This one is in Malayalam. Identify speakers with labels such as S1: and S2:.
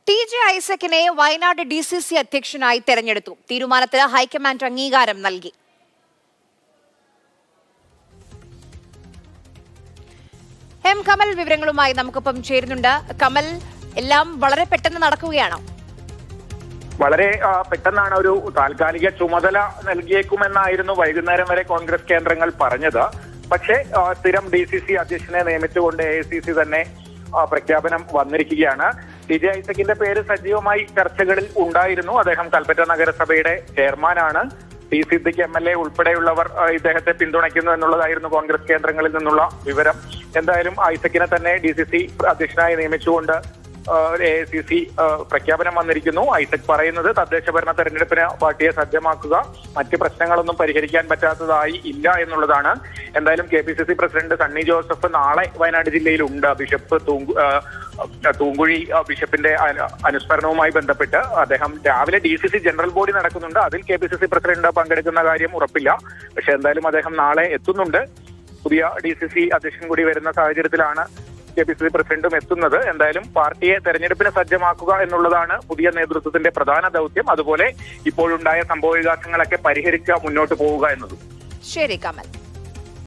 S1: ടി.ജെ. ഐസക്കിനെ വയനാട് DCC അധ്യക്ഷനായി തെരഞ്ഞെടുത്തു. തീരുമാനത്തിന് ഹൈക്കമാൻഡ് അംഗീകാരം നൽകി. കമൽ വിവരങ്ങളുമായി നമുക്കൊപ്പം ചേരുന്നുണ്ട്. കമൽ, എല്ലാം വളരെ പെട്ടെന്ന് നടക്കുകയാണോ?
S2: വളരെ പെട്ടെന്നാണ്. ഒരു താൽക്കാലിക ചുമതല നൽകിയേക്കുമെന്നായിരുന്നു വൈകുന്നേരം വരെ കോൺഗ്രസ് കേന്ദ്രങ്ങൾ പറഞ്ഞത്. പക്ഷേ സ്ഥിരം DCC അധ്യക്ഷനെ നിയമിച്ചുകൊണ്ട് AICC തന്നെ പ്രഖ്യാപനം വന്നിരിക്കുകയാണ്. ടി.ജെ. ഐസക്കിന്റെ പേര് സജീവമായി ചർച്ചകളിൽ ഉണ്ടായിരുന്നു. അദ്ദേഹം കൽപ്പറ്റ നഗരസഭയുടെ ചെയർമാനാണ്. ടി. സിദ്ദിഖ് MLA ഉൾപ്പെടെയുള്ളവർ ഇദ്ദേഹത്തെ പിന്തുണയ്ക്കുന്നു എന്നുള്ളതായിരുന്നു കോൺഗ്രസ് കേന്ദ്രങ്ങളിൽ നിന്നുള്ള വിവരം. എന്തായാലും ഐസക്കിനെ തന്നെ DCC അധ്യക്ഷനായി നിയമിച്ചുകൊണ്ട് AICC പ്രഖ്യാപനം വന്നിരിക്കുന്നു. ഐസക് പറയുന്നത് തദ്ദേശ ഭരണ തെരഞ്ഞെടുപ്പിന് പാർട്ടിയെ സജ്ജമാക്കുക, മറ്റ് പ്രശ്നങ്ങളൊന്നും പരിഹരിക്കാൻ പറ്റാത്തതായി ഇല്ല എന്നുള്ളതാണ്. എന്തായാലും KPCC പ്രസിഡന്റ് സണ്ണി ജോസഫ് നാളെ വയനാട് ജില്ലയിലുണ്ട്. ബിഷപ്പ് തൂങ്കുഴി ബിഷപ്പിന്റെ അനുസ്മരണവുമായി ബന്ധപ്പെട്ട് അദ്ദേഹം രാവിലെ DCC ജനറൽ ബോഡി നടക്കുന്നുണ്ട്. അതിൽ KPCC പ്രസിഡന്റ് പങ്കെടുക്കുന്ന കാര്യം ഉറപ്പില്ല. പക്ഷെ എന്തായാലും അദ്ദേഹം നാളെ എത്തുന്നുണ്ട്. പുതിയ DCC അധ്യക്ഷൻ കൂടി വരുന്ന സാഹചര്യത്തിലാണ് KPCC പ്രസിഡന്റും എത്തുന്നത്. എന്തായാലും പാർട്ടിയെ തെരഞ്ഞെടുപ്പിന് സജ്ജമാക്കുക എന്നുള്ളതാണ് പുതിയ നേതൃത്വത്തിന്റെ പ്രധാന ദൗത്യം. അതുപോലെ ഇപ്പോഴുണ്ടായ സംഭവ വികാസങ്ങളൊക്കെ പരിഹരിച്ച് മുന്നോട്ട് പോവുക എന്നതും.
S1: ശരി കമൽ.